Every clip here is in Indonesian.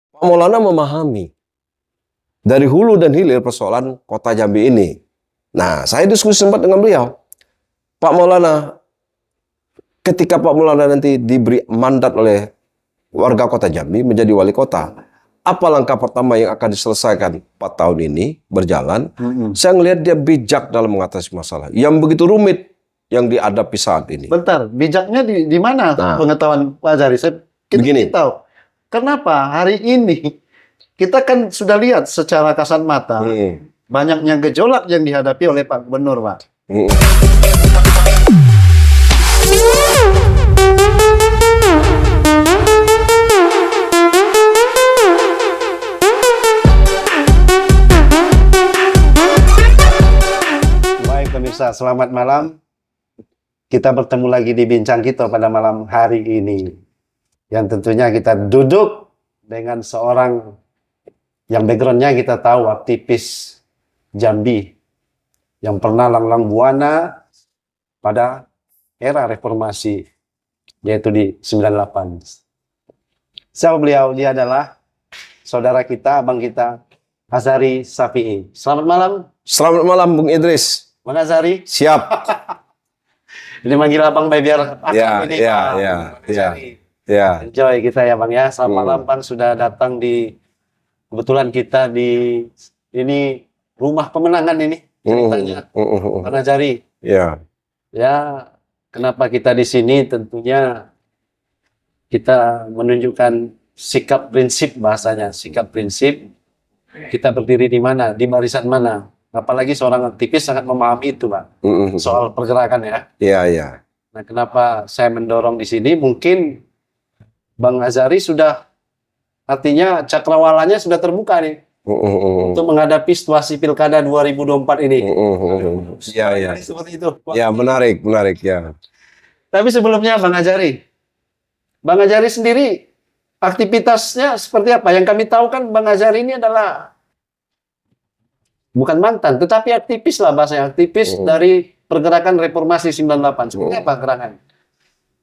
Pak Maulana memahami dari hulu dan hilir persoalan kota Jambi ini. Nah, saya diskusi sempat dengan beliau. Pak Maulana, ketika Pak Maulana nanti diberi mandat oleh warga kota Jambi menjadi wali kota, apa langkah pertama yang akan diselesaikan 4 tahun ini berjalan? Saya melihat dia bijak dalam mengatasi masalah yang begitu rumit yang dihadapi saat ini. Bentar, bijaknya di mana pengetahuan Pak Azhari? Kita begini. tahu. Kenapa hari ini kita kan sudah lihat secara kasat mata banyaknya gejolak yang dihadapi oleh Pak Gubernur, Pak. Baik pemirsa, selamat malam. Kita bertemu lagi di Bincang Kita pada malam hari ini. Yang tentunya kita duduk dengan seorang yang backgroundnya kita tahu aktivis Jambi yang pernah langlang buana pada era reformasi, yaitu di 98. Siapa beliau? Dia adalah saudara kita, abang kita, Azhari Safi'i. Selamat malam. Selamat malam, Bung Idris. Bang Azhari. Siap. Ini manggil abang biar Ya. Enjoy kita ya Bang ya. Selamat malam Bang, sudah datang di kebetulan kita di ini rumah pemenangan ini ceritanya. Bang Azhari. Ya. Ya, kenapa kita di sini? Tentunya kita menunjukkan sikap prinsip bahasanya, sikap prinsip. Kita berdiri di mana, di barisan mana. Apalagi seorang aktivis sangat memahami itu, Pak. Soal pergerakan ya. Iya. Nah, kenapa saya mendorong di sini? Mungkin Bang Azhari sudah, artinya cakrawalanya sudah terbuka nih untuk menghadapi situasi Pilkada 2024 ini. Iya. Seperti itu. Ya, menarik ya. Tapi sebelumnya Bang Azhari sendiri aktivitasnya seperti apa? Yang kami tahu kan Bang Azhari ini adalah bukan mantan, tetapi aktivis lah bahasanya, aktivis dari pergerakan reformasi 98. Seperti apa gerakan?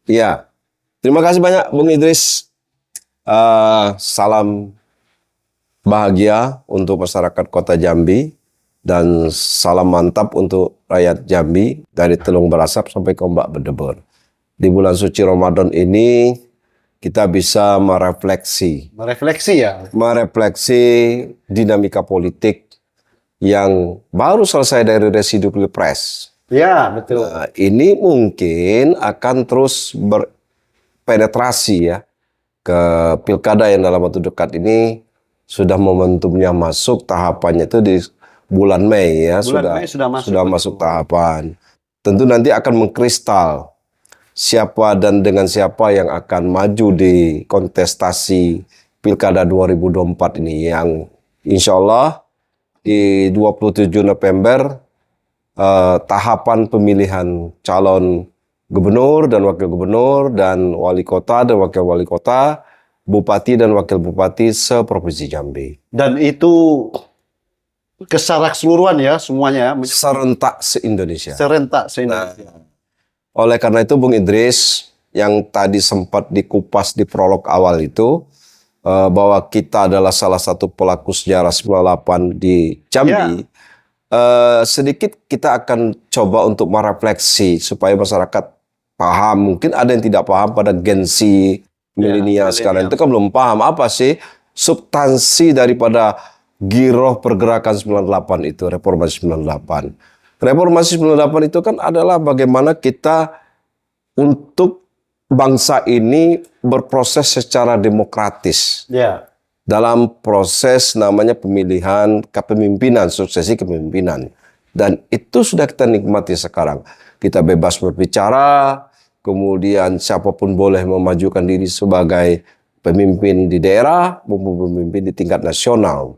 Iya. Terima kasih banyak Bung Idris. Salam bahagia untuk masyarakat Kota Jambi dan salam mantap untuk rakyat Jambi dari Telung Berasap sampai ke Ombak Berdebur. Di bulan suci Ramadan ini kita bisa merefleksi dinamika politik yang baru selesai dari residu Pilpres. Ya, betul. Nah, ini mungkin akan terus berpenetrasi ya ke Pilkada yang dalam waktu dekat ini sudah momentumnya masuk, tahapannya itu di bulan Mei ya, Mei sudah masuk tahapan. Tentu nanti akan mengkristal siapa dan dengan siapa yang akan maju di kontestasi Pilkada 2024 ini, yang insya Allah di 27 November tahapan pemilihan calon gubernur dan wakil gubernur dan wali kota dan wakil wali kota, bupati dan wakil bupati se-Provinsi Jambi. Dan itu keserak keseluruhan ya semuanya. Serentak se-Indonesia. Nah, oleh karena itu Bung Idris, yang tadi sempat dikupas di prolog awal itu, bahwa kita adalah salah satu pelaku sejarah 98 di Jambi, sedikit kita akan coba untuk merefleksi supaya masyarakat paham. Mungkin ada yang tidak paham pada gensi milenial sekarang itu kan belum paham apa sih substansi daripada giroh pergerakan 98 itu, reformasi 98. Reformasi 98 itu kan adalah bagaimana kita untuk bangsa ini berproses secara demokratis. Dalam proses namanya pemilihan kepemimpinan, suksesi kepemimpinan. Dan itu sudah kita nikmati sekarang. Kita bebas berbicara, kemudian siapapun boleh memajukan diri sebagai pemimpin di daerah maupun pemimpin di tingkat nasional.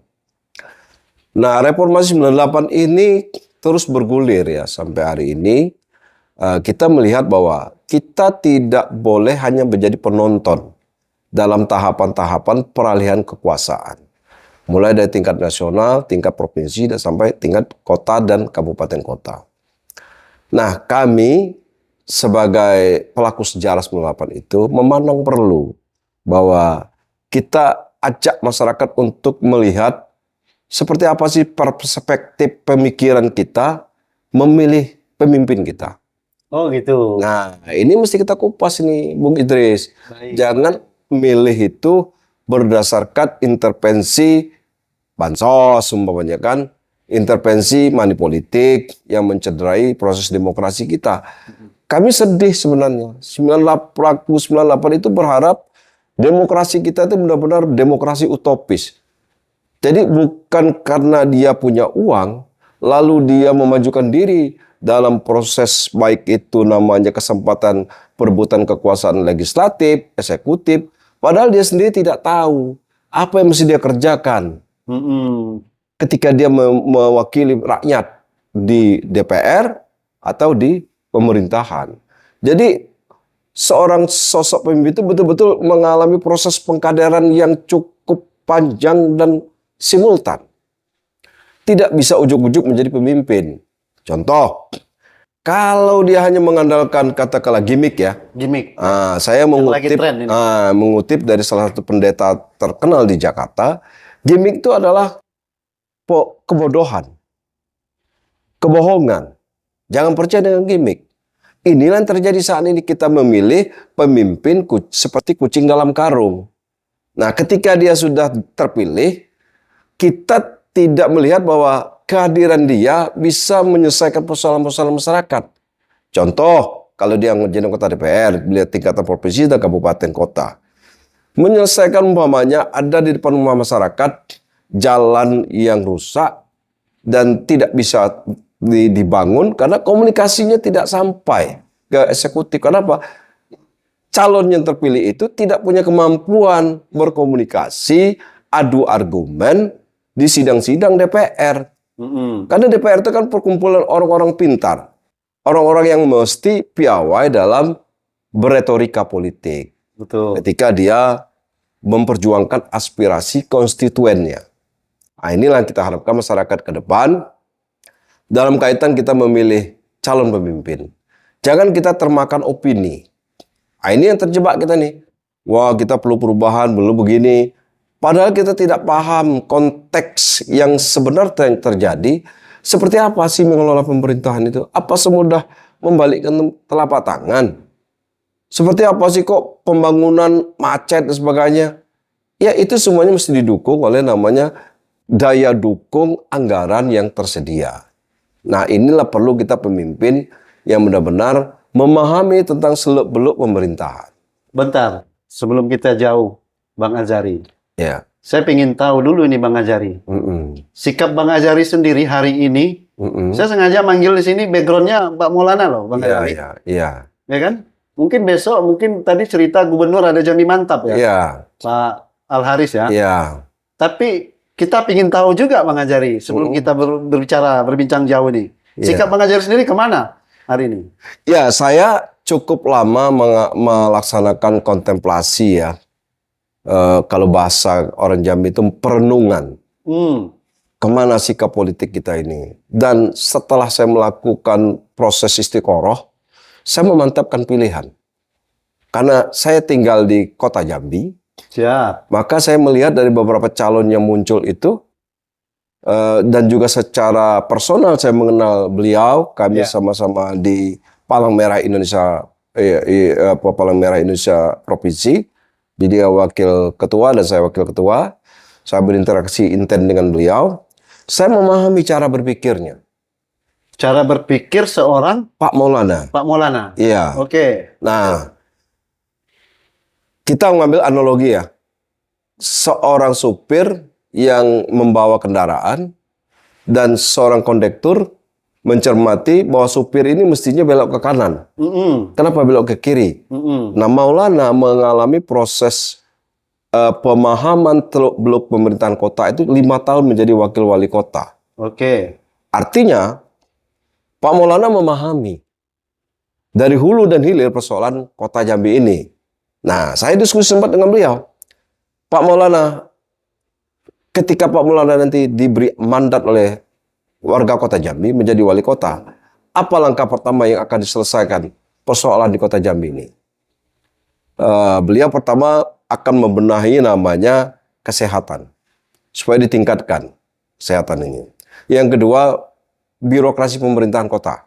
Nah, reformasi 98 ini terus bergulir ya sampai hari ini. Kita melihat bahwa kita tidak boleh hanya menjadi penonton dalam tahapan-tahapan peralihan kekuasaan. Mulai dari tingkat nasional, tingkat provinsi, dan sampai tingkat kota dan kabupaten kota. Nah, kami sebagai pelaku sejarah 98 itu memandang perlu bahwa kita ajak masyarakat untuk melihat seperti apa sih perspektif pemikiran kita memilih pemimpin kita. Oh gitu. Nah, ini mesti kita kupas nih, Bung Idris. Baik. Jangan milih itu berdasarkan intervensi bansos, umpamanya kan, intervensi money politik yang mencederai proses demokrasi kita. Kami sedih sebenarnya. 98 itu berharap demokrasi kita itu benar-benar demokrasi utopis. Jadi bukan karena dia punya uang, lalu dia memajukan diri dalam proses baik itu namanya kesempatan perebutan kekuasaan legislatif, eksekutif, padahal dia sendiri tidak tahu apa yang mesti dia kerjakan ketika dia mewakili rakyat di DPR atau di pemerintahan. Jadi seorang sosok pemimpin itu betul-betul mengalami proses pengkaderan yang cukup panjang dan simultan. Tidak bisa ujuk-ujuk menjadi pemimpin. Contoh, kalau dia hanya mengandalkan katakanlah gimmick ya. Gimmick. Saya mengutip, tren ini. mengutip dari salah satu pendeta terkenal di Jakarta. Gimmick itu adalah kebodohan, kebohongan. Jangan percaya dengan gimmick. Inilah yang terjadi saat ini, kita memilih pemimpin seperti kucing dalam karung. Nah, ketika dia sudah terpilih, kita tidak melihat bahwa kehadiran dia bisa menyelesaikan persoalan-persoalan masyarakat. Contoh, kalau dia menjadi anggota DPR, melihat tingkatan provinsi dan kabupaten kota. Menyelesaikan umpamanya ada di depan rumah masyarakat, jalan yang rusak dan tidak bisa dibangun karena komunikasinya tidak sampai ke eksekutif. Kenapa? Calon yang terpilih itu tidak punya kemampuan berkomunikasi, adu argumen di sidang-sidang DPR. Karena DPR itu kan perkumpulan orang-orang pintar. Orang-orang yang mesti piawai dalam beretorika politik. Betul. Ketika dia memperjuangkan aspirasi konstituennya. Nah, inilah yang kita harapkan masyarakat ke depan dalam kaitan kita memilih calon pemimpin. Jangan kita termakan opini. Nah, ini yang terjebak kita nih. Wah, kita perlu perubahan, belum begini. Padahal kita tidak paham konteks yang sebenarnya yang terjadi. Seperti apa sih mengelola pemerintahan itu? Apa semudah membalikkan telapak tangan? Seperti apa sih kok pembangunan macet dan sebagainya? Ya itu semuanya mesti didukung oleh namanya daya dukung anggaran yang tersedia. Nah inilah perlu kita pemimpin yang benar-benar memahami tentang seluk-beluk pemerintahan. Bentar, sebelum kita jauh, Bang Azari. Ya. Saya ingin tahu dulu ini Bang Azari. Sikap Bang Azari sendiri hari ini, saya sengaja manggil di sini backgroundnya Pak Maulana loh, Bang Azari. Iya. Ya kan? Mungkin besok, mungkin tadi cerita gubernur ada Jambi Mantap ya? Iya. Pak Al-Haris ya? Iya. Tapi kita ingin tahu juga Bang Azari, sebelum kita berbincang jauh nih. Sikap Bang Azari sendiri kemana hari ini? Ya, saya cukup lama melaksanakan kontemplasi ya. Kalau bahasa orang Jambi itu perenungan. Kemana sikap politik kita ini? Dan setelah saya melakukan proses istiqoroh, saya memantapkan pilihan. Karena saya tinggal di kota Jambi, Siap. maka saya melihat dari beberapa calon yang muncul itu, dan juga secara personal saya mengenal beliau. Kami sama-sama di Palang Merah Indonesia, Palang Merah Indonesia Provinsi. Jadi dia wakil ketua dan saya wakil ketua. Saya berinteraksi intens dengan beliau. Saya memahami cara berpikirnya. Cara berpikir seorang Pak Maulana. Pak Maulana. Iya. Oke. Nah, kita mengambil analogi ya. Seorang supir yang membawa kendaraan dan seorang kondektur mencermati bahwa supir ini mestinya belok ke kanan. Kenapa belok ke kiri? Nah, Maulana mengalami proses pemahaman teluk-beluk pemerintahan kota itu 5 tahun menjadi wakil wali kota. Oke. Artinya, Pak Maulana memahami dari hulu dan hilir persoalan kota Jambi ini. Nah, saya diskusi sempat dengan beliau. Pak Maulana, ketika Pak Maulana nanti diberi mandat oleh warga kota Jambi menjadi wali kota, apa langkah pertama yang akan diselesaikan persoalan di kota Jambi ini? Beliau pertama akan membenahi namanya kesehatan. Supaya ditingkatkan kesehatan ini. Yang kedua, birokrasi pemerintahan kota.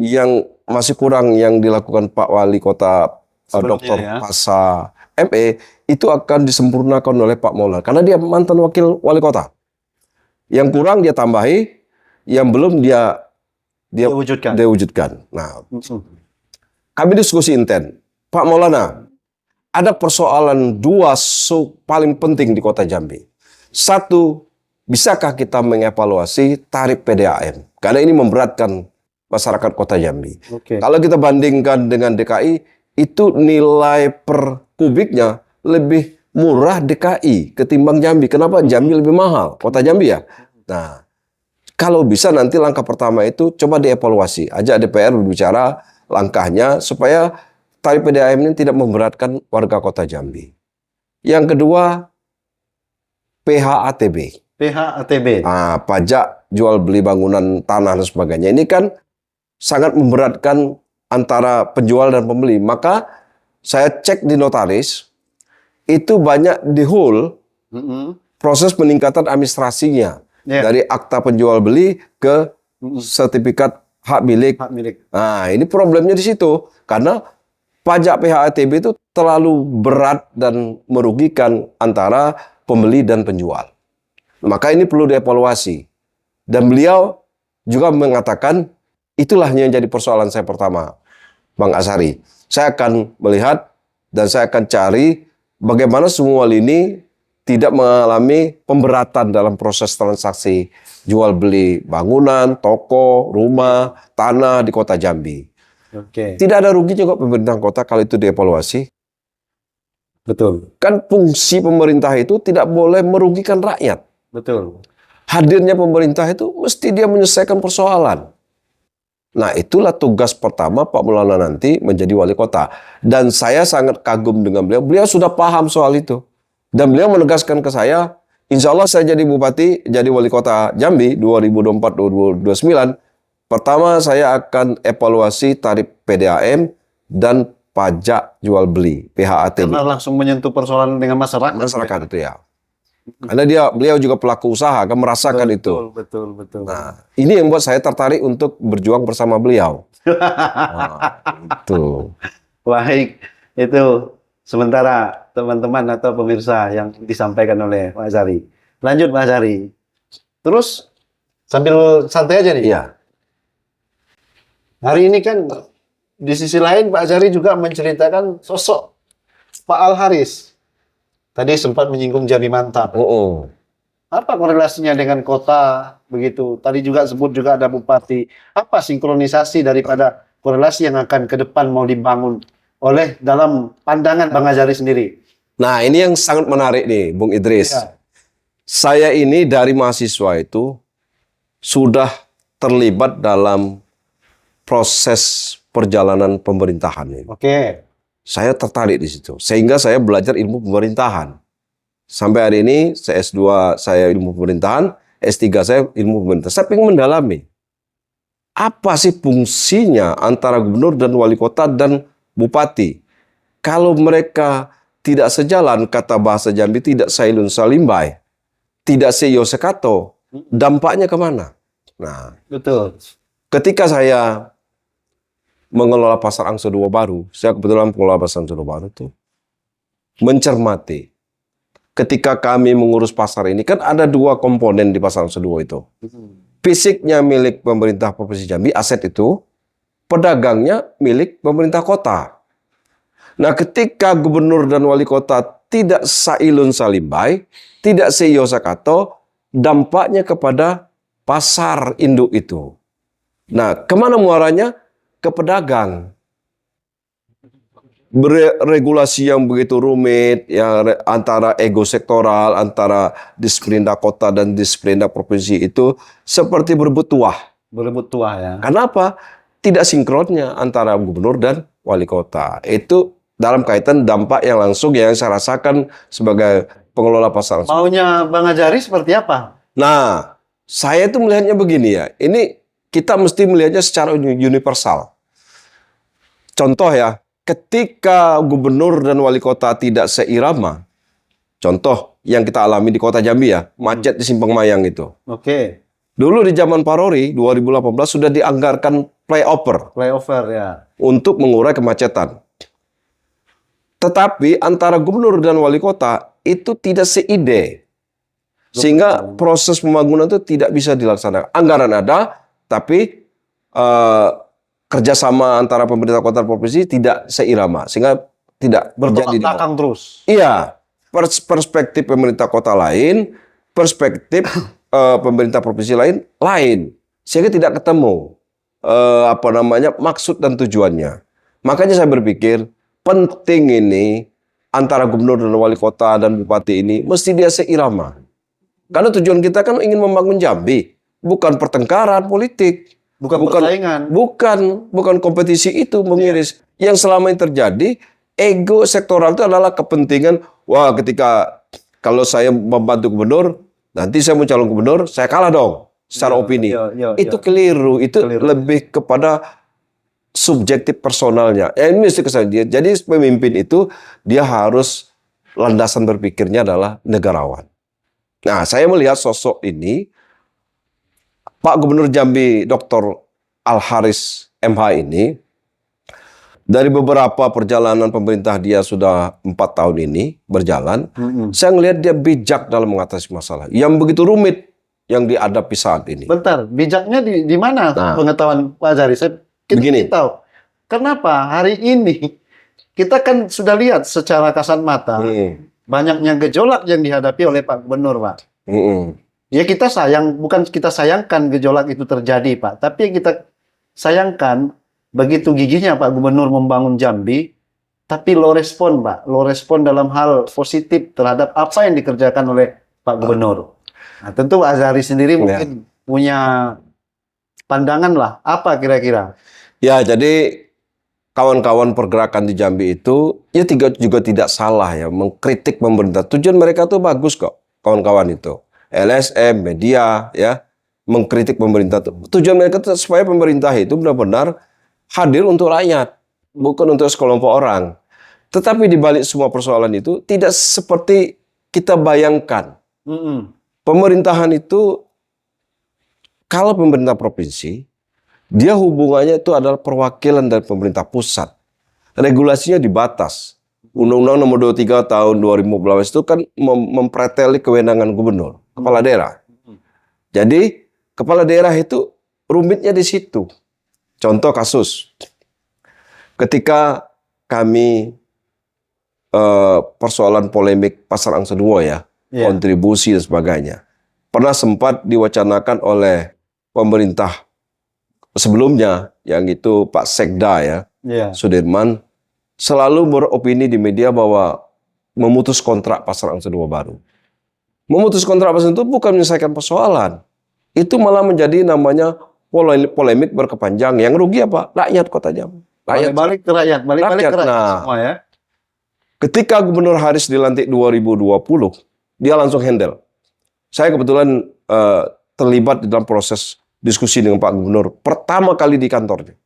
Yang masih kurang yang dilakukan Pak Wali Kota Dr. ya. Pasa ME itu akan disempurnakan oleh Pak Maulana. Karena dia mantan wakil wali kota. Yang kurang dia tambahi, yang belum dia wujudkan. Nah, kami diskusi intens. Pak Maulana, ada persoalan dua paling penting di Kota Jambi. Satu, bisakah kita mengevaluasi tarif PDAM? Karena ini memberatkan masyarakat Kota Jambi. Kalau kita bandingkan dengan DKI, itu nilai per kubiknya lebih murah DKI ketimbang Jambi. Kenapa? Jambi lebih mahal, Kota Jambi ya. Nah, kalau bisa nanti langkah pertama itu coba dievaluasi. Ajak DPR berbicara langkahnya supaya tarif PDAM ini tidak memberatkan warga Kota Jambi. Yang kedua, PHATB. Nah, pajak jual beli bangunan tanah dan sebagainya. Ini kan sangat memberatkan antara penjual dan pembeli. Maka saya cek di notaris, itu banyak di hold proses peningkatan administrasinya. Dari akta penjual beli ke sertifikat hak milik. Nah, ini problemnya di situ. Karena pajak PHATB itu terlalu berat dan merugikan antara pembeli dan penjual. Maka ini perlu dievaluasi. Dan beliau juga mengatakan, itulah yang jadi persoalan saya pertama, Bang Azhari. Saya akan melihat dan saya akan cari bagaimana semua ini tidak mengalami pemberatan dalam proses transaksi jual beli bangunan, toko, rumah, tanah di Kota Jambi. Tidak ada ruginya kok pemerintah kota kalau itu dievaluasi. Betul. Kan fungsi pemerintah itu tidak boleh merugikan rakyat. Betul. Hadirnya pemerintah itu mesti dia menyelesaikan persoalan. Nah, itulah tugas pertama Pak Maulana nanti menjadi wali kota. Dan saya sangat kagum dengan beliau. Beliau sudah paham soal itu. Dan beliau menegaskan ke saya, insya Allah saya jadi bupati, jadi wali kota Jambi 2024-2029. Pertama saya akan evaluasi tarif PDAM dan pajak jual beli PHATB. Karena langsung menyentuh persoalan dengan masyarakat. Masyarakat itu ya. Karena beliau juga pelaku usaha, kan merasakan itu. Betul. Nah, ini yang buat saya tertarik untuk berjuang bersama beliau. Nah, itu. Baik, itu sementara teman-teman atau pemirsa yang disampaikan oleh Pak Azhari. Lanjut Pak Azhari. Terus sambil santai aja nih. Iya. Hari ini kan di sisi lain Pak Azhari juga menceritakan sosok Pak Al Haris. Tadi sempat menyinggung Jambi Mantap. Apa korelasinya dengan kota begitu? Tadi juga sebut juga ada bupati. Apa sinkronisasi daripada korelasi yang akan ke depan mau dibangun oleh dalam pandangan Bang Azhari sendiri? Nah, ini yang sangat menarik nih, Bung Idris. Ya. Saya ini dari mahasiswa itu sudah terlibat dalam proses perjalanan pemerintahan ini. Saya tertarik di situ. Sehingga saya belajar ilmu pemerintahan. Sampai hari ini, S2 saya ilmu pemerintahan, S3 saya ilmu pemerintahan. Saya ingin mendalami. Apa sih fungsinya antara gubernur dan wali kota dan bupati? Kalau mereka tidak sejalan, kata bahasa Jambi, tidak sailun salimbai, tidak seyo sekato, dampaknya kemana? Nah, betul. Ketika saya mengelola pasar Angso Dua Baru, saya kebetulan pengelola pasar Angso Dua Baru itu mencermati. Ketika kami mengurus pasar ini, kan ada dua komponen di pasar Angso Dua itu. Fisiknya milik pemerintah Provinsi Jambi, aset itu, pedagangnya milik pemerintah kota. Nah, ketika gubernur dan wali kota tidak sailun salimbai, tidak seyo sakato, dampaknya kepada pasar induk itu. Nah, kemana muaranya? Ke pedagang. Regulasi yang begitu rumit, ya, antara ego sektoral, antara Disperindak kota dan Disperindak provinsi itu seperti berebut tuah. Berebut tuah ya. Kenapa? Tidak sinkronnya antara gubernur dan wali kota. Itu dalam kaitan dampak yang langsung yang saya rasakan sebagai pengelola pasar. Maunya Bang Azhari seperti apa? Nah, saya itu melihatnya begini ya. Ini kita mesti melihatnya secara universal. Contoh ya, ketika gubernur dan wali kota tidak seirama, contoh yang kita alami di kota Jambi ya, macet di Simpang Mayang itu. Oke. Dulu di zaman Pak Rory 2018 sudah dianggarkan flyover Flyover ya. untuk mengurai kemacetan. Tetapi antara gubernur dan wali kota itu tidak seide. Sehingga proses pembangunan itu tidak bisa dilaksanakan. Anggaran ada, tapi kerjasama antara pemerintah kota dan provinsi tidak seirama. Sehingga tidak Bertolak terjadi. belakang terus. Iya, perspektif pemerintah kota lain, perspektif pemerintah provinsi lain, sehingga tidak ketemu maksud dan tujuannya. Makanya saya berpikir penting ini antara gubernur dan wali kota dan bupati ini mesti dia seirama. Karena tujuan kita kan ingin membangun Jambi, bukan pertengkaran politik, Bukan persaingan. bukan kompetisi itu mengiris. Yang selama ini terjadi ego sektoral itu adalah kepentingan. Wah, ketika kalau saya membantu gubernur, nanti saya mau calon gubernur, saya kalah dong secara opini. Itu keliru. Itu lebih kepada subjektif personalnya. Ini mesti kesan dia. Jadi pemimpin itu dia harus landasan berpikirnya adalah negarawan. Nah, saya melihat sosok ini Pak Gubernur Jambi Dr. Al-Haris MH ini dari beberapa perjalanan pemerintah dia sudah 4 tahun ini berjalan, saya melihat dia bijak dalam mengatasi masalah yang begitu rumit yang dihadapi saat ini. Bentar, bijaknya di mana pengetahuan Pak Azhari? Kita Begini. tahu. Kenapa hari ini kita kan sudah lihat secara kasat mata banyaknya gejolak yang dihadapi oleh Pak Gubernur, Pak. Ya kita bukan kita sayangkan gejolak itu terjadi, Pak. Tapi kita sayangkan begitu gigihnya Pak Gubernur membangun Jambi, tapi low respon, Pak. Low respon dalam hal positif terhadap apa yang dikerjakan oleh Pak Gubernur. Nah, tentu Pak Azhari sendiri mungkin punya pandangan lah. Apa kira-kira? Ya, jadi kawan-kawan pergerakan di Jambi itu ya juga tidak salah ya mengkritik pemerintah. Tujuan mereka tuh bagus kok, kawan-kawan itu. LSM, media ya mengkritik pemerintah itu. Tujuan mereka itu supaya pemerintah itu benar-benar hadir untuk rakyat, bukan untuk sekelompok orang. Tetapi di balik semua persoalan itu tidak seperti kita bayangkan. Pemerintahan itu kalau pemerintah provinsi dia hubungannya itu adalah perwakilan dari pemerintah pusat. Regulasinya dibatas. Undang-Undang Nomor 23 Tahun 2015 itu kan mempreteli kewenangan gubernur, kepala daerah. Jadi kepala daerah itu rumitnya di situ. Contoh kasus, ketika kami persoalan polemik Pasar Angsa Dua ya, kontribusi dan sebagainya, pernah sempat diwacanakan oleh pemerintah sebelumnya, yang itu Pak Sekda ya, Sudirman, selalu beropini di media bahwa memutus kontrak Pasar Angsa Dua baru. Memutus kontrak Pasar itu bukan menyelesaikan persoalan. Itu malah menjadi namanya polemik berkepanjang. Yang rugi apa? Rakyat kota Jambi. Balik ke rakyat. Balik ke rakyat semua ya. Ketika Gubernur Haris dilantik 2020, dia langsung handle. Saya kebetulan terlibat di dalam proses diskusi dengan Pak Gubernur pertama kali di kantornya.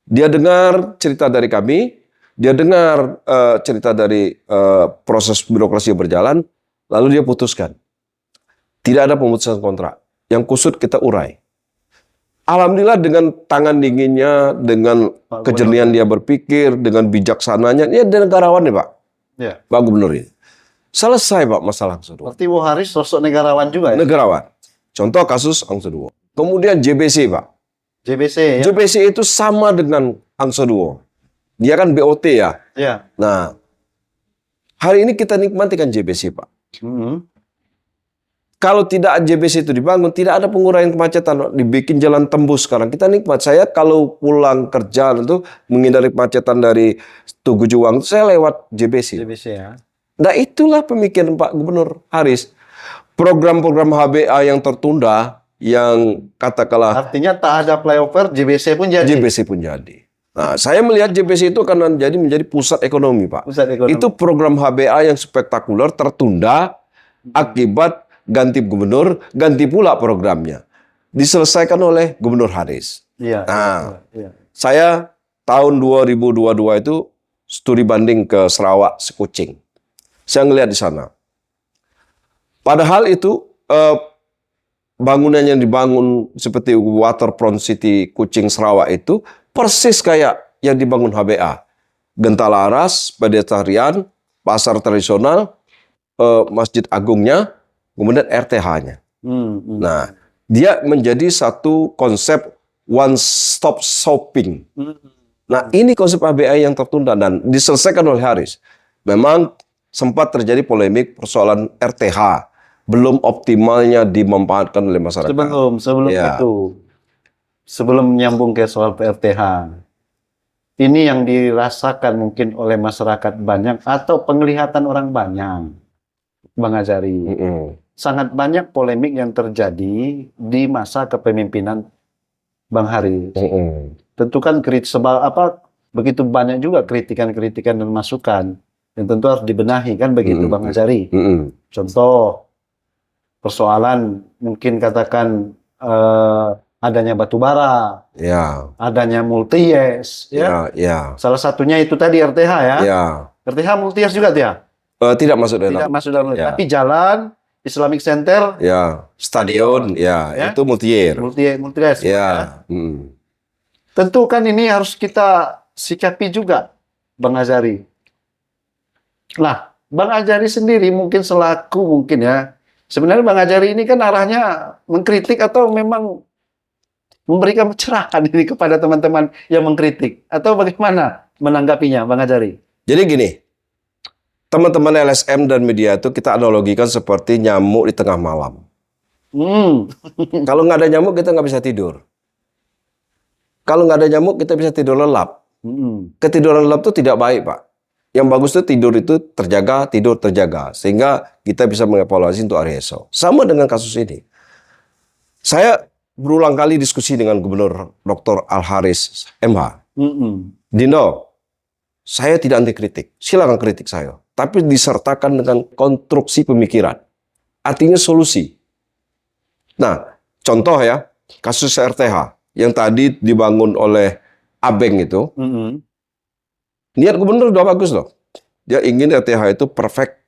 Dia dengar cerita dari kami, dia dengar cerita dari proses birokrasi yang berjalan, lalu dia putuskan. Tidak ada pemutusan kontrak. Yang kusut kita urai. Alhamdulillah dengan tangan dinginnya, dengan kejernihan dia berpikir, dengan bijaksananya, dia negarawan nih Pak. Ya. Pak Gubernur ini. Selesai Pak masalah Angsa Dua. Berarti Bu Haris sosok negarawan juga ya? Negarawan. Contoh kasus Angsa Dua. Kemudian JBC Pak. JBC ya? JBC itu sama dengan Angsa Dua. Dia kan BOT ya. Ya. Nah, hari ini kita nikmati kan JBC Pak. Kalau tidak JBC itu dibangun, tidak ada penguraian kemacetan. Dibikin jalan tembus sekarang. Kita nikmat. Saya kalau pulang kerja itu menghindari kemacetan dari Tugu Juang, saya lewat JBC. JBC ya. Nah itulah pemikiran Pak Gubernur Haris. Program-program HBA yang tertunda, yang katakanlah Artinya tak ada flyover, JBC pun jadi. JBC pun jadi. Nah, saya melihat JBC itu akan menjadi pusat ekonomi, Pak. Pusat ekonomi. Itu program HBA yang spektakuler tertunda akibat ganti gubernur, ganti pula programnya. Diselesaikan oleh Gubernur Haris. Iya. Nah, iya. saya tahun 2022 itu studi banding ke Sarawak, Sekucing. Saya ngelihat di sana. Padahal itu bangunan yang dibangun seperti Waterfront City Kucing Sarawak itu persis kayak yang dibangun HBA. Gentala Aras, pedestrian, pasar tradisional, Masjid Agungnya, kemudian RTH-nya. Nah, dia menjadi satu konsep one stop shopping. Nah, ini konsep HBA yang tertunda dan diselesaikan oleh Haris. Memang sempat terjadi polemik persoalan RTH, belum optimalnya dimanfaatkan oleh masyarakat. Sebelum Ya. itu, sebelum nyambung ke soal PRTH, ini yang dirasakan mungkin oleh masyarakat banyak atau penglihatan orang banyak, Bang Azari. Sangat banyak polemik yang terjadi di masa kepemimpinan Bang Haris. Tentu kan begitu banyak juga kritikan-kritikan dan masukan yang tentu harus dibenahi kan begitu Bang Azari. Contoh persoalan mungkin katakan adanya batu bara, Ya. adanya multi-yes, ya. Ya. Salah satunya itu tadi RTH ya. Ya. RTH multi-yes juga dia. Tidak masuk dalam. Tidak masuk dalam. Ya. Tapi jalan Islamic Center, Ya. Stadion, ya. Itu multi-year. multi-yes. Ya. Tentu kan ini harus kita sikapi juga, Bang Azari. Nah, Bang Azari sendiri mungkin ya. Sebenarnya Bang Azari ini kan arahnya mengkritik atau memang memberikan pencerahan ini kepada teman-teman yang mengkritik atau bagaimana menanggapinya, Bang Azari? Jadi gini, teman-teman LSM dan media itu kita analogikan seperti nyamuk di tengah malam. Kalau nggak ada nyamuk kita nggak bisa tidur. Kalau nggak ada nyamuk kita bisa tidur lelap. Ketiduran lelap itu tidak baik, Pak. Yang bagus itu tidur itu tidur terjaga. Sehingga kita bisa mengevaluasi untuk hari esok. Sama dengan kasus ini. Saya berulang kali diskusi dengan Gubernur Dr. Al-Haris MH. Dino, saya tidak anti kritik. Silakan kritik saya. Tapi disertakan dengan konstruksi pemikiran. Artinya solusi. Nah, contoh ya, kasus RTH yang tadi dibangun oleh Abeng itu. Niat gubernur sudah bagus loh. Dia ingin RTH itu perfect,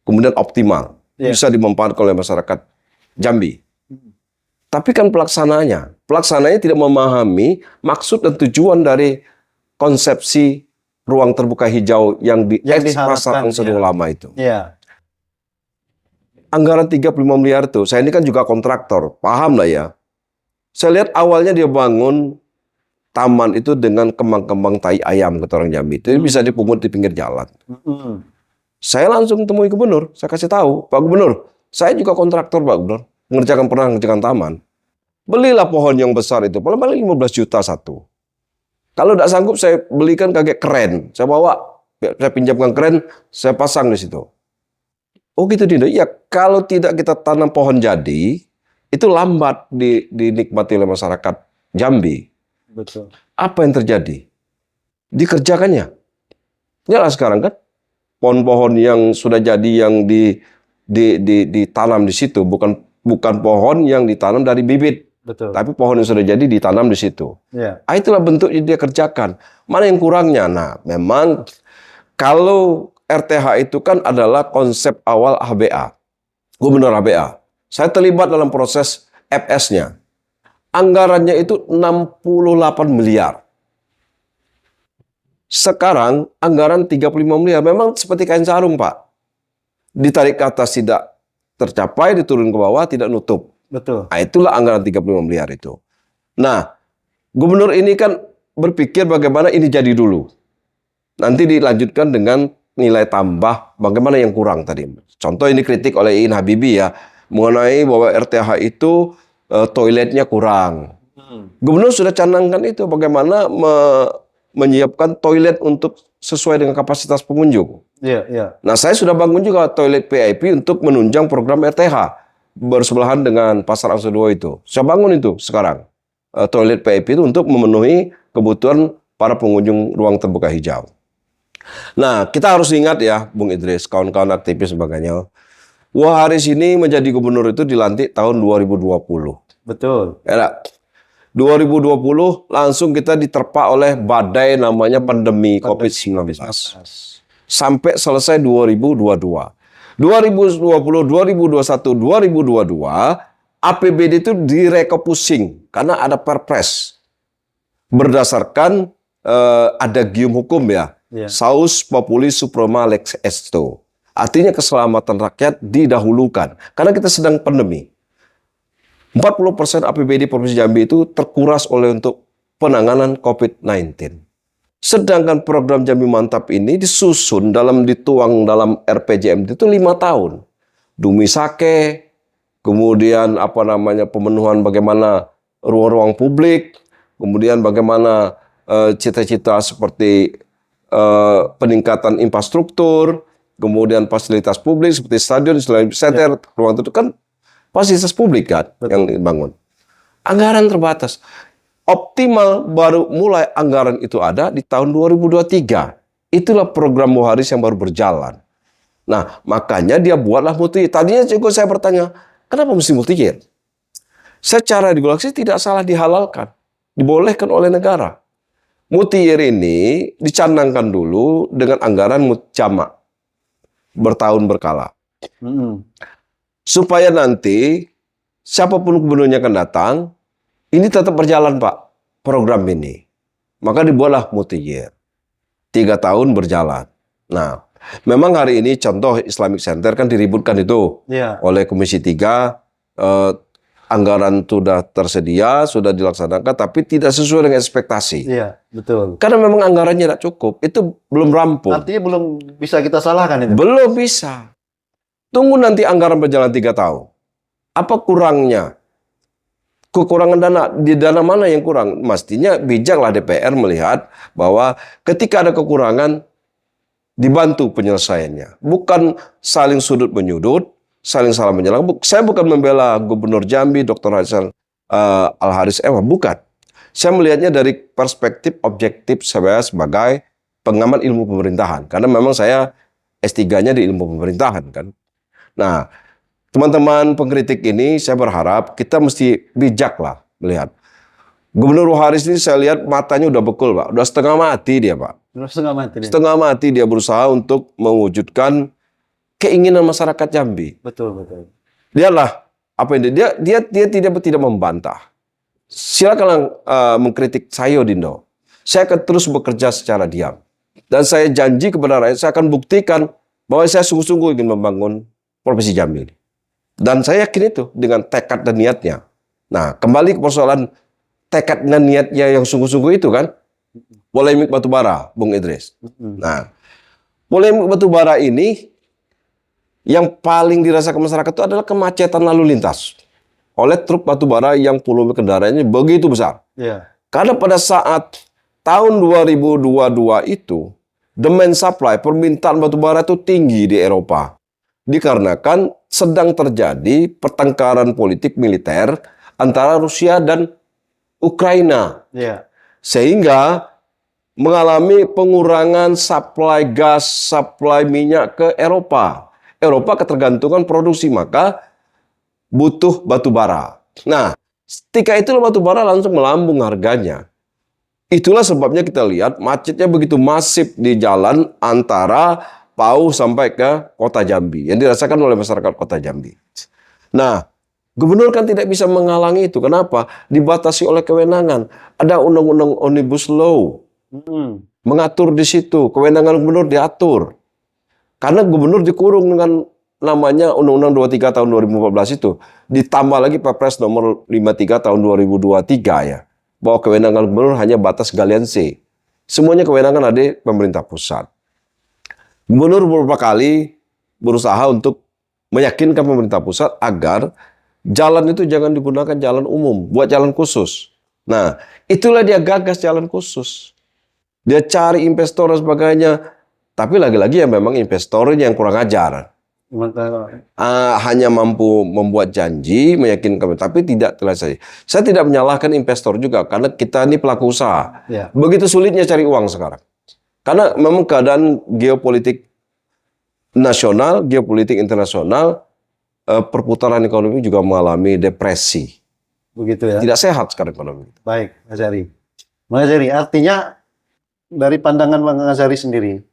kemudian optimal. Bisa dimanfaatkan oleh masyarakat Jambi. Tapi kan pelaksananya tidak memahami maksud dan tujuan dari konsepsi ruang terbuka hijau yang pasar Angsadul Lama itu. Anggaran 35 miliar itu, saya ini kan juga kontraktor, paham lah ya. Saya lihat awalnya dia bangun taman itu dengan kembang-kembang tai ayam kata orang Jambi. Itu bisa dipungut di pinggir jalan. Saya langsung temui gubernur, saya kasih tahu, Pak Gubernur, saya juga kontraktor Pak Gubernur, pernah mengerjakan taman. Belilah pohon yang besar itu, paling 15 juta satu. Kalau tidak sanggup saya belikan kayak keren, saya bawa, saya pinjamkan keren, saya pasang di situ. Oh gitu Dino, ya kalau tidak kita tanam pohon jadi, itu lambat dinikmati oleh masyarakat Jambi. Betul. Apa yang terjadi? Dikerjakannya. Nyala sekarang kan, pohon-pohon yang sudah jadi yang ditanam di situ, bukan pohon yang ditanam dari bibit. Betul. Tapi pohon yang sudah jadi ditanam di situ. Itulah bentuk yang dia kerjakan. Mana yang kurangnya? Nah, memang kalau RTH itu kan adalah konsep awal HBA. Gubernur HBA. Saya terlibat dalam proses FS-nya. Anggarannya itu 68 miliar. Sekarang anggaran 35 miliar. Memang seperti kain sarung, Pak. Ditarik ke atas tidak tercapai, diturun ke bawah tidak nutup. Betul. Nah, itulah anggaran 35 miliar itu. Nah, gubernur ini kan berpikir bagaimana ini jadi dulu. Nanti dilanjutkan dengan nilai tambah bagaimana yang kurang tadi. Contoh ini kritik oleh Iin Habibie ya. Mengenai bahwa RTH itu toiletnya kurang. Gubernur sudah canangkan itu bagaimana menyiapkan toilet untuk sesuai dengan kapasitas pengunjung. Nah, saya sudah bangun juga toilet VIP untuk menunjang program RTH bersebelahan dengan Pasar Angsa 2 itu. Saya bangun itu sekarang. Toilet VIP itu untuk memenuhi kebutuhan para pengunjung ruang terbuka hijau. Nah, kita harus ingat ya, Bung Idris, kawan-kawan aktivis sebagainya. Wah, Haris ini menjadi gubernur itu dilantik tahun 2020. Betul. Ya, 2020 langsung kita diterpa oleh badai namanya pandemi COVID-19. Sampai selesai 2022. 2020, 2021, 2022 APBD itu direkopusing karena ada perpres berdasarkan ada gium hukum ya. Saus populi suprema lex esto. Artinya keselamatan rakyat didahulukan karena kita sedang pandemi. 40% APBD Provinsi Jambi itu terkuras oleh untuk penanganan COVID-19. Sedangkan program Jambi Mantap ini disusun dituang dalam RPJMD itu 5 tahun. Dumi Sake, kemudian pemenuhan bagaimana ruang-ruang publik, kemudian bagaimana cita-cita seperti peningkatan infrastruktur, kemudian fasilitas publik seperti stadion, center, ruang itu kan fasilitas publik kan yang dibangun. Anggaran terbatas. Optimal baru mulai anggaran itu ada di tahun 2023. Itulah program Muharis yang baru berjalan. Nah, makanya dia buatlah multi. Tadinya juga saya bertanya, kenapa mesti multi-year? Secara regulasi tidak salah dihalalkan, dibolehkan oleh negara. Multi-year ini dicanangkan dulu dengan anggaran jamak bertahun berkala. Supaya nanti siapapun gubernurnya akan datang, ini tetap berjalan Pak, program ini. Maka dibuatlah multi-year. 3 tahun berjalan. Nah, memang hari ini contoh Islamic Center kan diributkan itu oleh Komisi 3, anggaran sudah tersedia, sudah dilaksanakan, tapi tidak sesuai dengan ekspektasi. Iya, betul. Karena memang anggarannya tidak cukup, itu belum rampung. Artinya belum bisa kita salahkan itu? Belum bisa. Tunggu nanti anggaran berjalan 3 tahun. Apa kurangnya? Kekurangan dana, di dana mana yang kurang? Mestinya bijaklah DPR melihat bahwa ketika ada kekurangan, dibantu penyelesaiannya. Bukan saling sudut menyudut, saling salah menyalahkan. Saya bukan membela Gubernur Jambi, Dr. Hasan Al-Haris bukan. Saya melihatnya dari perspektif objektif saya sebagai pengamat ilmu pemerintahan. Karena memang saya S3-nya di ilmu pemerintahan kan. Nah, teman-teman pengkritik ini saya berharap kita mesti bijak lah melihat. Gubernur Haris ini saya lihat matanya udah bekul Pak. Udah setengah mati dia Pak. Setengah mati dia berusaha untuk mewujudkan keinginan masyarakat Jambi. Betul, betul. Lihatlah apa yang dia tidak membantah. Silakan mengkritik saya Dindo. Saya akan terus bekerja secara diam. Dan saya janji kepada rakyat saya akan buktikan bahwa saya sungguh-sungguh ingin membangun Provinsi Jambi ini. Dan saya yakin itu dengan tekad dan niatnya. Nah, kembali ke persoalan tekad dan niatnya yang sungguh-sungguh itu kan polemik batubara, Bung Idris. Nah, polemik batubara ini yang paling dirasakan masyarakat itu adalah kemacetan lalu lintas oleh truk batubara yang volume kendaraannya begitu besar. Karena pada saat tahun 2022 itu demand supply, permintaan batubara itu tinggi di Eropa. Dikarenakan sedang terjadi pertengkaran politik militer antara Rusia dan Ukraina. Sehingga mengalami pengurangan supply gas, supply minyak ke Eropa. Eropa ketergantungan produksi, maka butuh batu bara. Nah, ketika itulah batu bara langsung melambung harganya. Itulah sebabnya kita lihat macetnya begitu masif di jalan antara Pau sampai ke kota Jambi, yang dirasakan oleh masyarakat kota Jambi. Nah, gubernur kan tidak bisa menghalangi itu. Kenapa? Dibatasi oleh kewenangan. Ada undang-undang Omnibus Law. Mengatur di situ, kewenangan gubernur diatur. Karena gubernur dikurung dengan namanya Undang-Undang 23 tahun 2014 itu. Ditambah lagi Perpres nomor 53 tahun 2023 ya. Bahwa kewenangan gubernur hanya batas galian C. Semuanya kewenangan ada di pemerintah pusat. Gubernur beberapa kali berusaha untuk meyakinkan pemerintah pusat agar jalan itu jangan digunakan jalan umum, buat jalan khusus. Nah, itulah dia gagas jalan khusus. Dia cari investor dan sebagainya. Tapi lagi-lagi ya memang investornya yang kurang ajar. Hanya mampu membuat janji, meyakinkan, tapi tidak terlaksana. Saya tidak menyalahkan investor juga, karena kita ini pelaku usaha. Begitu sulitnya cari uang sekarang. Karena memang keadaan geopolitik nasional, geopolitik internasional, perputaran ekonomi juga mengalami depresi. Begitu ya. Tidak sehat sekarang ekonomi. Baik, Mas Azari. Mas Azari, artinya dari pandangan Bang Azari sendiri,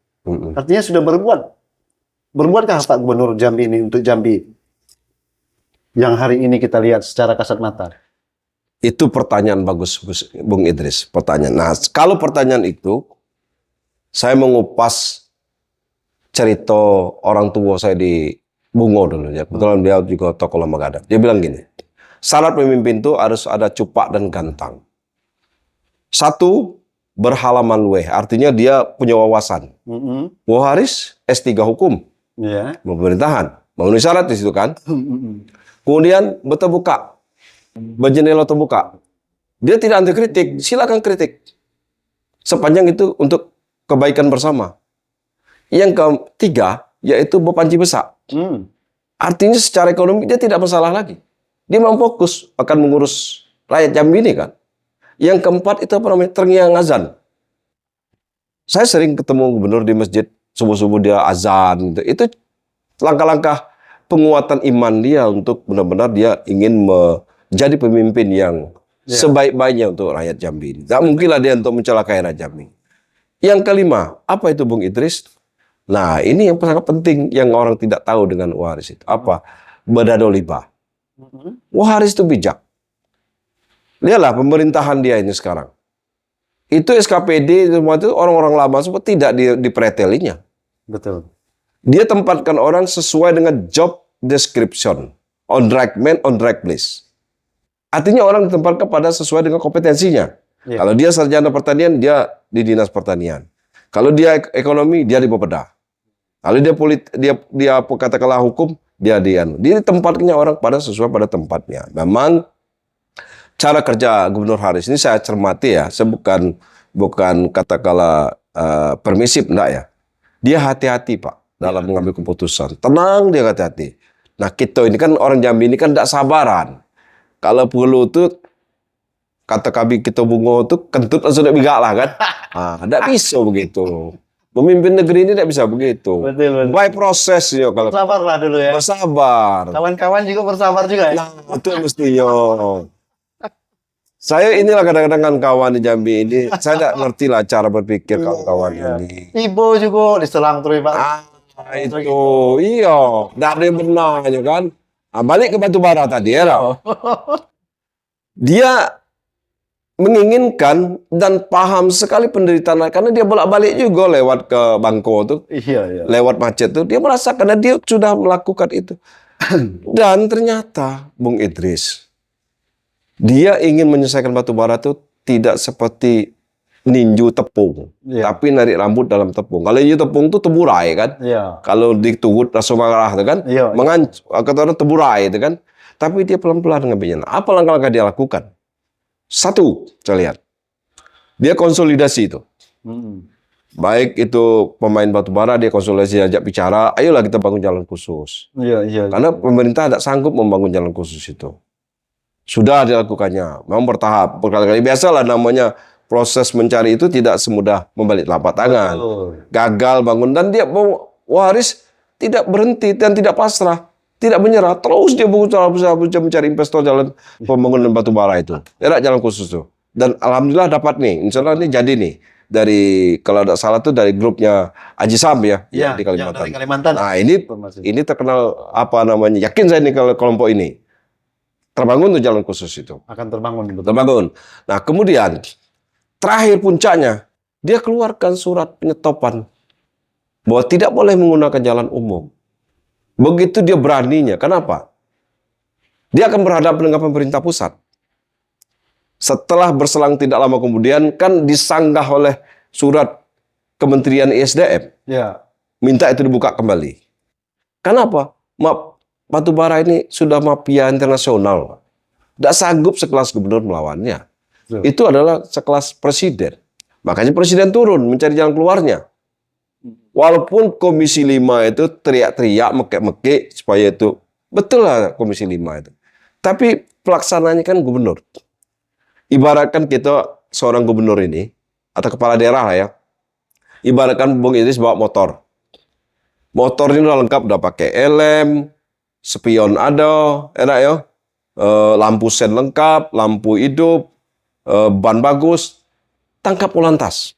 artinya sudah berbuat Berbuatkah Pak Gubernur Jambi ini untuk Jambi yang hari ini kita lihat secara kasat mata? Itu pertanyaan bagus, Bung Idris. Pertanyaan. Nah, kalau pertanyaan itu, saya mengupas cerita orang tua saya di Bungo dulu ya. Kebetulan dia juga tokoh lembaga adat. Dia bilang gini, syarat pemimpin itu harus ada cupak dan gantang. Satu, berhalaman luweh. Artinya dia punya wawasan. Wah Haris, S3 hukum. Ya. Pemerintahan. Memenuhi syarat di situ kan. Kemudian berterbuka. Berjendela terbuka. Dia tidak anti kritik. Silakan kritik. Sepanjang itu untuk kebaikan bersama. Yang ketiga, yaitu berpanji besar. Artinya secara ekonomi dia tidak masalah lagi. Dia memang fokus akan mengurus rakyat Jambi ini kan. Yang keempat itu apa namanya? Terngiang azan. Saya sering ketemu gubernur di masjid, subuh-subuh dia azan. Itu langkah-langkah penguatan iman dia untuk benar-benar dia ingin menjadi pemimpin yang sebaik-baiknya untuk rakyat Jambi. Tak mungkinlah dia untuk mencelakai rakyat Jambi. Yang kelima, apa itu Bung Idris? Nah, ini yang sangat penting yang orang tidak tahu dengan Waris itu. Apa? Berdadolibah. Waris itu bijak. Lihatlah pemerintahan dia ini sekarang. Itu SKPD semua itu orang-orang lama semua tidak dipretelinya. Betul. Dia tempatkan orang sesuai dengan job description. On track man, on track place. Artinya orang ditempatkan pada sesuai dengan kompetensinya. Ya. Kalau dia sarjana pertanian, dia di dinas pertanian. Kalau dia ekonomi, dia di Bapeda. Kalau dia katakanlah hukum, dia ditempatkannya orang pada sesuai pada tempatnya. Memang cara kerja Gubernur Haris ini saya cermati ya, saya bukan katakanlah permisif enggak ya. Dia hati-hati Pak dalam mengambil keputusan. Tenang dia hati-hati. Nah kita ini kan orang Jambi ini kan tidak sabaran. Kalau perlu tuh kata kami kita bungo tuh kentut langsung tidak bigak lah kan. Tidak bisa begitu. Memimpin negeri ini tidak bisa begitu. Betul. By proses ya kalau. Sabarlah dulu ya. Bersabar. Kawan-kawan juga bersabar juga ya. Nah, itu mestinya. Saya inilah kadang-kadang kan kawan di Jambi ini, saya tidak ngerti lah cara berpikir kawan-kawan ini. Ibu juga diselang terus Pak. Itu, iya, tidak ada yang benarnya kan. Balik ke Batubara tadi ya. Dia menginginkan dan paham sekali penderitaan karena dia bolak-balik juga lewat ke Bangko tuh. Iya. Lewat macet tuh dia merasa karena dia sudah melakukan itu. Dan ternyata Bung Idris dia ingin menyelesaikan Batubara itu tidak seperti ninju tepung, tapi narik rambut dalam tepung. Kalau ninju tepung itu teburai kan. Kalau ditugut langsung marah itu kan. Kata orang teburai itu kan. Tapi dia pelan-pelan ngambilnya. Apa langkah-langkah dia lakukan? Satu, saya lihat. Dia konsolidasi itu. Baik itu pemain Batubara, dia konsolidasi, ajak bicara, ayolah kita bangun jalan khusus. Karena pemerintah tidak sanggup membangun jalan khusus itu. Sudah dilakukannya, memang bertahap, berkali-kali. Biasalah namanya proses mencari itu tidak semudah membalik telapak tangan. Gagal bangun, dan dia Waris tidak berhenti dan tidak pasrah. Tidak menyerah, terus dia berusaha mencari investor jalan pembangunan Batubara itu. Era jalan khusus tuh. Dan alhamdulillah dapat nih, insya Allah ini jadi nih. Dari, kalau tidak salah tuh dari grupnya Aji Sam ya, di Kalimantan. Dari Kalimantan. Nah ini terkenal apa namanya, yakin saya nih kalau kelompok ini. Terbangun tuh jalan khusus itu. Akan terbangun. Betul. Terbangun. Nah kemudian, terakhir puncaknya, dia keluarkan surat penyetopan. Bahwa tidak boleh menggunakan jalan umum. Begitu dia beraninya. Kenapa? Dia akan berhadapan dengan pemerintah pusat. Setelah berselang tidak lama kemudian, kan disanggah oleh surat Kementerian ISDM. Minta itu dibuka kembali. Kenapa? Batubara ini sudah mafia internasional. Tidak sanggup sekelas gubernur melawannya. Itu adalah sekelas presiden. Makanya presiden turun mencari jalan keluarnya. Walaupun Komisi 5 itu teriak-teriak, mekek-mekek supaya itu betul lah Komisi 5 itu. Tapi pelaksananya kan gubernur. Ibaratkan kita seorang gubernur ini atau kepala daerah lah ya. Ibaratkan Bung Idris bawa motor. Motor ini udah lengkap, udah pakai helm, spion ada, enak ya. Lampu sen lengkap, lampu hidup, ban bagus, tangkap polantas.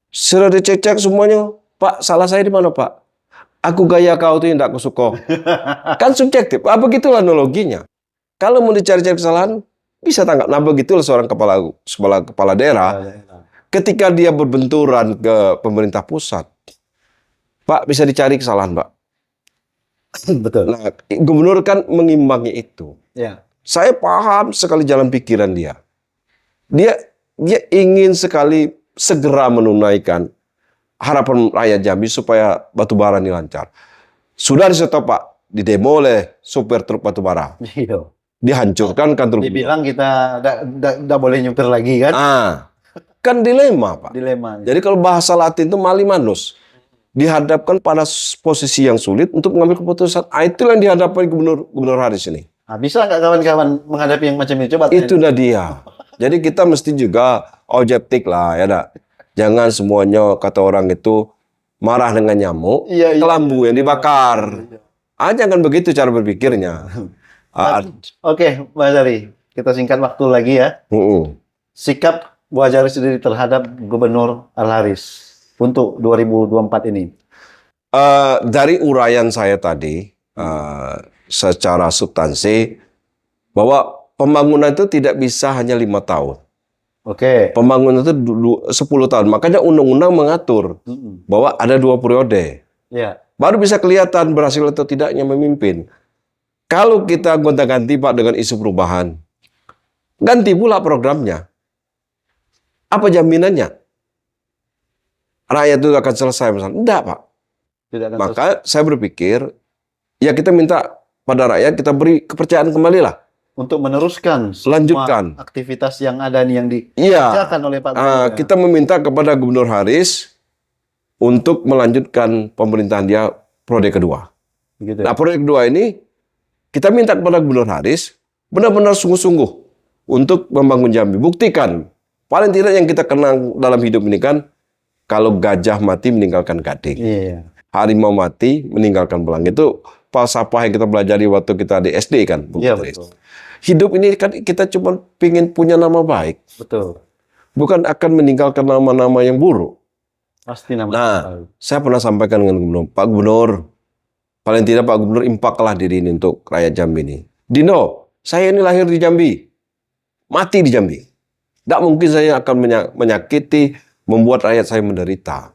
Sudah dicek-cek semuanya, Pak, salah saya di mana, Pak? Aku gaya kau tuh yang tidak kusuka. Kan subjektif. Apa begitulah analoginya. Kalau mau dicari-cari kesalahan, bisa tangkap. Nah, begitulah seorang kepala daerah. Ketika dia berbenturan ke pemerintah pusat, Pak, bisa dicari kesalahan, Pak. Betul. Nah, gubernur kan mengimbangi itu. Ya. Saya paham sekali jalan pikiran dia. Dia ingin sekali segera menunaikan harapan rakyat Jambi supaya batubara ini lancar. Sudah di-stop, Pak. Didemo oleh supir truk batubara. Iya. Dihancurkan kantor. Dibilang kita tidak boleh nyupir lagi kan? Kan dilema, Pak. Dilema. Jadi kalau bahasa Latin itu mali manus. Dihadapkan pada posisi yang sulit untuk mengambil keputusan. Itulah yang dihadapi Gubernur Haris ini. Nah, bisa nggak kawan-kawan menghadapi yang macam itu? Coba Itu dah dia. Jadi kita mesti juga objektif lah, ya dak. Jangan semuanya kata orang itu marah dengan nyamuk, kelambu yang dibakar. Jangan begitu cara berpikirnya. Oke, Mbak Azari, kita singkat waktu lagi ya. Sikap Bu Azari sendiri terhadap Gubernur Al-Haris untuk 2024 ini. Dari uraian saya tadi, secara substansi, bahwa pembangunan itu tidak bisa hanya 5 tahun. Oke. Pembangunan itu 10 tahun. Makanya undang-undang mengatur bahwa ada 2 periode. Ya. Baru bisa kelihatan berhasil atau tidaknya memimpin. Kalau kita gonta-ganti, Pak, dengan isu perubahan, ganti pula programnya. Apa jaminannya? Rakyat itu akan selesai misalnya? Enggak, Pak. Maka saya berpikir, ya kita minta pada rakyat, kita beri kepercayaan kembali lah. Untuk meneruskan lanjutkan aktivitas yang ada nih yang dikerjakan oleh Pak Gubernur. Kita meminta kepada Gubernur Haris untuk melanjutkan pemerintahan dia periode kedua. Begitu. Nah, periode kedua ini kita minta kepada Gubernur Haris benar-benar sungguh-sungguh untuk membangun Jambi. Buktikan, paling tidak yang kita kenang dalam hidup ini kan, kalau gajah mati meninggalkan gading. Iya. Harimau mati meninggalkan belang. Itu falsafah yang kita pelajari waktu kita di SD kan. Iya, betul. Hidup ini kan kita cuma ingin punya nama baik. Betul. Bukan akan meninggalkan nama-nama yang buruk. Pasti nama. Nah, saya pernah sampaikan dengan Gubernur, Pak Gubernur, paling tidak Pak Gubernur impaklah diri ini untuk rakyat Jambi ini. Dino, saya ini lahir di Jambi, mati di Jambi. Tidak mungkin saya akan menyakiti, membuat rakyat saya menderita.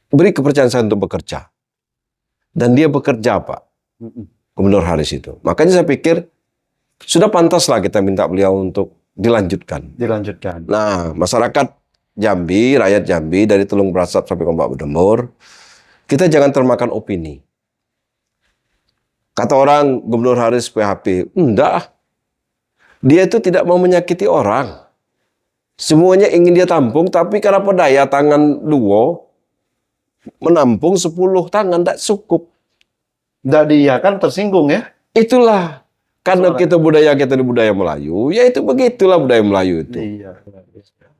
Beri kepercayaan saya untuk bekerja. Dan dia bekerja, Pak. Gubernur Haris itu. Makanya saya pikir, sudah pantaslah kita minta beliau untuk dilanjutkan. Dilanjutkan. Nah, masyarakat Jambi, rakyat Jambi, dari Telung Brasap sampai Ombak Bedemur, kita jangan termakan opini. Kata orang, Gubernur Haris PHP. Enggak. Dia itu tidak mau menyakiti orang. Semuanya ingin dia tampung, tapi karena daya tangan duo, menampung 10 tangan tidak cukup. Tidak diiyakan tersinggung ya? Itulah. Karena kita budaya kita di budaya Melayu, ya itu begitulah budaya Melayu itu. Iya.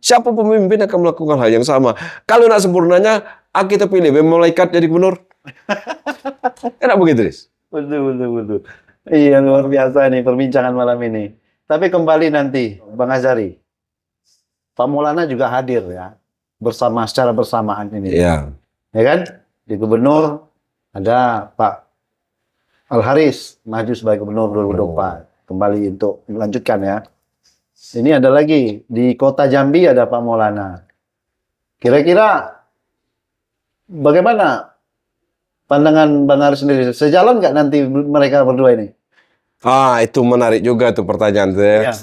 Siapa pemimpin akan melakukan hal yang sama. Kalau nak sempurnanya, kita pilih malaikat jadi gubernur. Enak begitu, Riz? Betul. Iya, luar biasa nih perbincangan malam ini. Tapi kembali nanti, Bang Azari. Pak Maulana juga hadir ya. Secara bersamaan ini. Iya. Ya kan? Di gubernur ada Pak Al-Haris maju sebagai gubernur 2024. Kembali untuk melanjutkan ya. Ini ada lagi di kota Jambi ada Pak Maulana. Kira-kira bagaimana pandangan Bang Haris sendiri? Sejalan nggak nanti mereka berdua ini? Itu menarik juga tuh pertanyaan saya. Ya.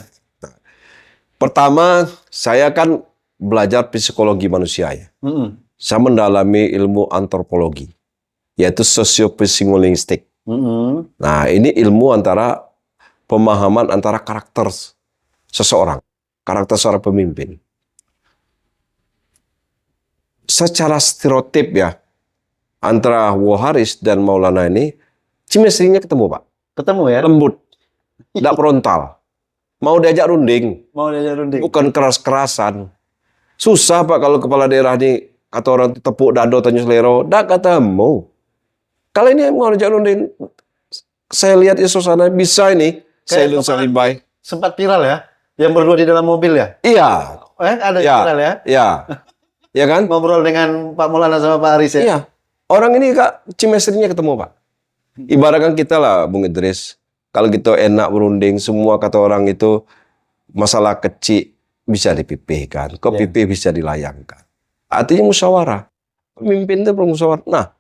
Pertama, saya kan belajar psikologi manusia ya. Saya mendalami ilmu antropologi, yaitu sosiopsikolinguistik. Nah, ini ilmu antara pemahaman antara karakter seseorang, karakter seorang pemimpin. Secara stereotip ya, antara Haris dan Maulana ini, chemistry-nya ketemu, Pak. Ketemu ya? Lembut, tidak frontal. Mau diajak runding, bukan keras-kerasan. Susah, Pak, kalau kepala daerah ini, kata orang tepuk dado, tanya selero, tidak ketemu. Kalau ini mau diajak runding, saya lihat ya suasana bisa ini, saya Salimbai. Sempat viral ya? Yang berdua di dalam mobil ya? Iya. Ada viral ya? Iya. Ya kan? Ngobrol dengan Pak Maulana sama Pak Aris ya. Iya. Orang ini Kak, chemistry-nya ketemu Pak. Ibaratkan kita lah Bung Idris. Kalau kita enak berunding, semua kata orang itu masalah kecil bisa dipipihkan. Kok pipih bisa dilayangkan. Artinya musyawarah. Pemimpin itu bermusyawarah. Nah,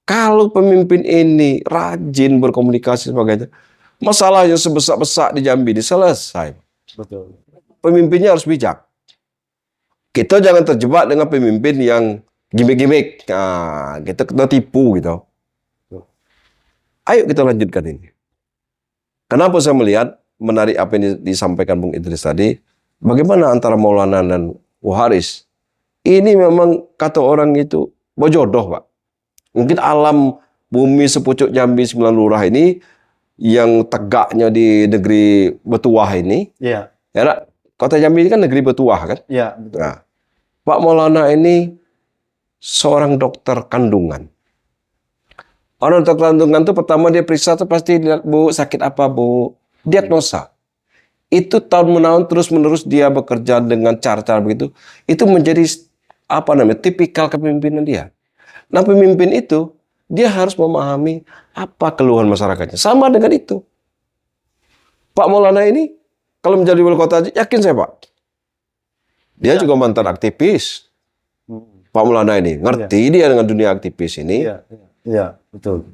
kalau pemimpin ini rajin berkomunikasi sebagainya, masalah yang sebesar-besar di Jambi ini selesai. Betul. Pemimpinnya harus bijak. Kita jangan terjebak dengan pemimpin yang gimmick-gimmick. Nah, kita tipu gitu. Ayo kita lanjutkan ini. Kenapa saya melihat menarik apa yang disampaikan Bung Idris tadi, bagaimana antara Maulana dan Waharis? Ini memang kata orang itu berjodoh, Pak. Mungkin alam bumi sepucuk Jambi 9 lurah ini yang tegaknya di negeri Betuah ini. Iya. Ya, Kota Jambi ini kan negeri Betuah kan? Iya, betul. Nah, Pak Maulana ini seorang dokter kandungan. Orang dokter kandungan itu pertama dia periksa tuh pasti lihat, Bu, sakit apa, Bu? Diagnosa. Itu tahun-menahun terus-menerus dia bekerja dengan cara-cara begitu. Itu menjadi tipikal kepemimpinan dia. Nah, pemimpin itu dia harus memahami apa keluhan masyarakatnya. Sama dengan itu. Pak Maulana ini kalau menjadi wali kota, yakin saya Pak. Dia juga mantan aktivis. Pak Maulana ini ngerti dia dengan dunia aktivis ini. Iya, betul.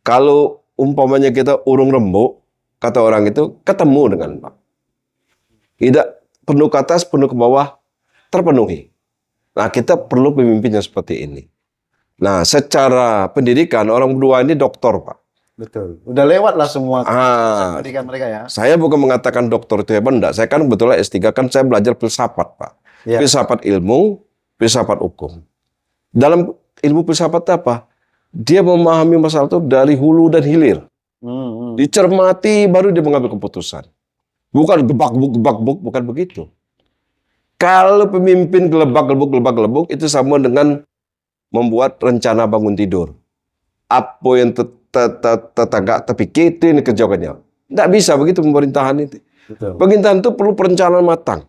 Kalau umpamanya kita urung rembuk, kata orang itu ketemu dengan Pak. Tidak penuh ke atas, penuh ke bawah, terpenuhi. Nah, kita perlu pemimpin yang seperti ini. Nah, secara pendidikan orang berdua ini doktor, Pak. Betul. Udah lewat lah semua pendidikan mereka ya. Saya bukan mengatakan doktor itu hebat, enggak. Saya kan betulnya S3 kan saya belajar filsafat, Pak. Ya. Filsafat ilmu, filsafat hukum. Dalam ilmu filsafat apa? Dia memahami masalah itu dari hulu dan hilir. Dicermati baru dia mengambil keputusan. Bukan gebak-gebuk, bukan begitu. Kalau pemimpin gelebak-gelebuk itu sama dengan membuat rencana bangun tidur. Apa yang tetagak terpikir itu ini kerjaannya. Tidak bisa begitu pemerintahan itu. Betul. Pemerintahan itu perlu perencanaan matang.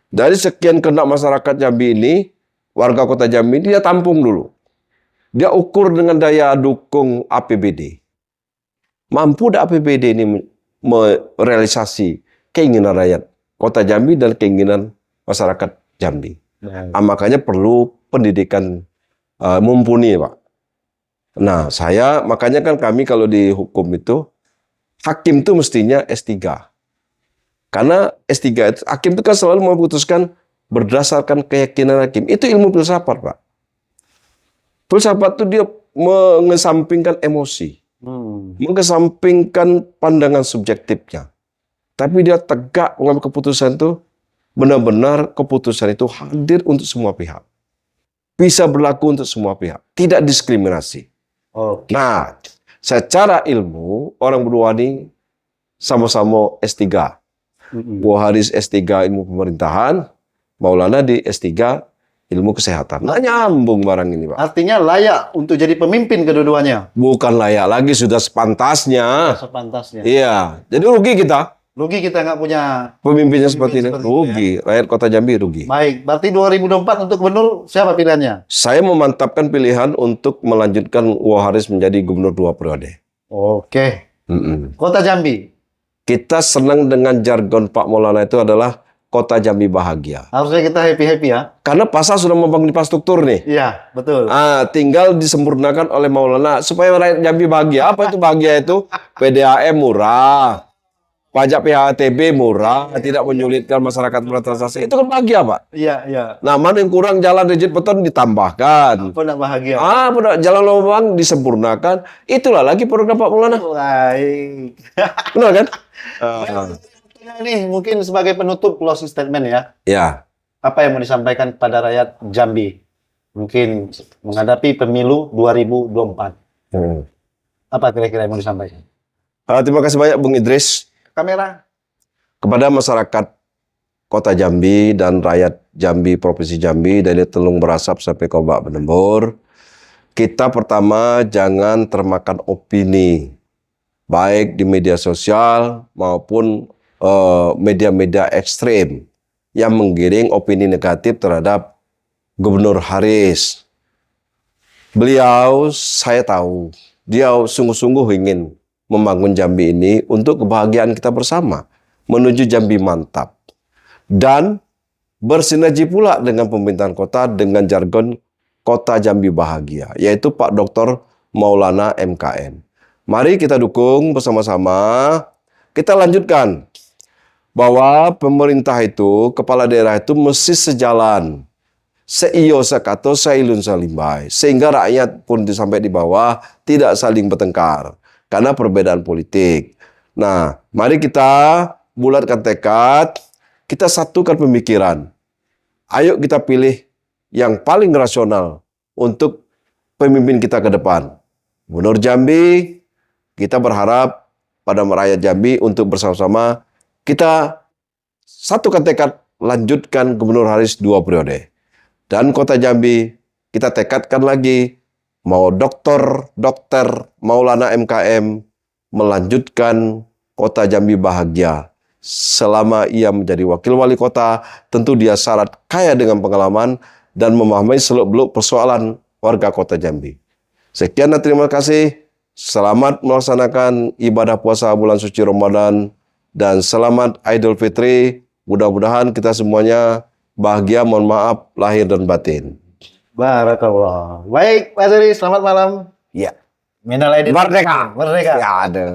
Dari sekian kena masyarakat Jambi ini, warga kota Jambi ini dia tampung dulu. Dia ukur dengan daya dukung APBD. Mampu dah APBD ini merealisasi keinginan rakyat kota Jambi dan keinginan masyarakat Jambi. Makanya perlu pendidikan mumpuni, Pak. Nah, makanya kan kami kalau di hukum itu, hakim itu mestinya S3. Karena S3 itu, hakim itu kan selalu memutuskan berdasarkan keyakinan hakim. Itu ilmu filsafat, Pak. Filsafat itu dia mengesampingkan emosi. Mengesampingkan pandangan subjektifnya. Tapi dia tegak mengambil keputusan itu, benar-benar keputusan itu hadir untuk semua pihak. Bisa berlaku untuk semua pihak. Tidak diskriminasi. Nah, secara ilmu, orang berdua ini sama-sama S3. Waharis S3 ilmu pemerintahan, Maulana di S3 ilmu kesehatan. Nah, nyambung barang ini, Pak. Artinya layak untuk jadi pemimpin kedua-duanya. Bukan layak lagi, sudah sepantasnya. Sepantasnya. Iya, jadi rugi kita. Rugi kita nggak punya Pemimpinnya seperti ini. Rugi. Rakyat kota Jambi rugi. Baik, berarti 2024 untuk gubernur siapa pilihannya? Saya memantapkan pilihan untuk melanjutkan Waharis menjadi gubernur 2 periode. Oke. Kota Jambi. Kita senang dengan jargon Pak Maulana itu adalah kota Jambi bahagia. Harusnya kita happy-happy ya. Karena pasar sudah membangun infrastruktur nih. Iya, betul. Tinggal disempurnakan oleh Maulana supaya rakyat Jambi bahagia. Apa itu bahagia itu? PDAM murah. Pajak PHTB murah, tidak menyulitkan masyarakat bertransaksi. Itu kan bahagia, Pak. Iya, iya. Nah, mana yang kurang jalan rigid beton ditambahkan. Apa nak bahagia? Jalan lubang disempurnakan. Itulah lagi program Pak Maulana. Baik. Benar kan? Ini mungkin sebagai penutup closing statement ya. Ya. Apa yang mau disampaikan kepada rakyat Jambi? Mungkin menghadapi pemilu 2024. Apa kira-kira yang mau disampaikan? Terima kasih banyak Bung Idris. Kamera. Kepada masyarakat Kota Jambi dan rakyat Jambi, Provinsi Jambi, dari Telung Berasap sampai ke Ombak Benembur, kita pertama jangan termakan opini, baik di media sosial maupun media-media ekstrem yang menggiring opini negatif terhadap Gubernur Haris. Beliau, saya tahu, dia sungguh-sungguh ingin membangun Jambi ini untuk kebahagiaan kita bersama, menuju Jambi mantap. Dan bersinergi pula dengan pemerintahan kota dengan jargon Kota Jambi Bahagia, yaitu Pak Dr. Maulana MKM. Mari kita dukung bersama-sama, kita lanjutkan bahwa pemerintah itu, kepala daerah itu mesti sejalan, seiyo sakato sailun salimbai, sehingga rakyat pun sampai di bawah tidak saling bertengkar karena perbedaan politik. Nah, mari kita bulatkan tekad, kita satukan pemikiran. Ayo kita pilih yang paling rasional untuk pemimpin kita ke depan. Gubernur Jambi, kita berharap pada rakyat Jambi untuk bersama-sama kita satukan tekad lanjutkan Gubernur Haris 2 periode. Dan Kota Jambi kita tekadkan lagi mau Dokter Maulana MKM melanjutkan Kota Jambi bahagia. Selama ia menjadi wakil wali kota, tentu dia syarat kaya dengan pengalaman dan memahami seluk-beluk persoalan warga Kota Jambi. Sekian dan terima kasih. Selamat melaksanakan ibadah puasa bulan suci Ramadan dan selamat Idul Fitri. Mudah-mudahan kita semuanya bahagia, mohon maaf lahir dan batin. Barakallah. Baik, Pak Seri, selamat malam. Ya. Minal aidin. Merdeka. Merdeka. Ya ada.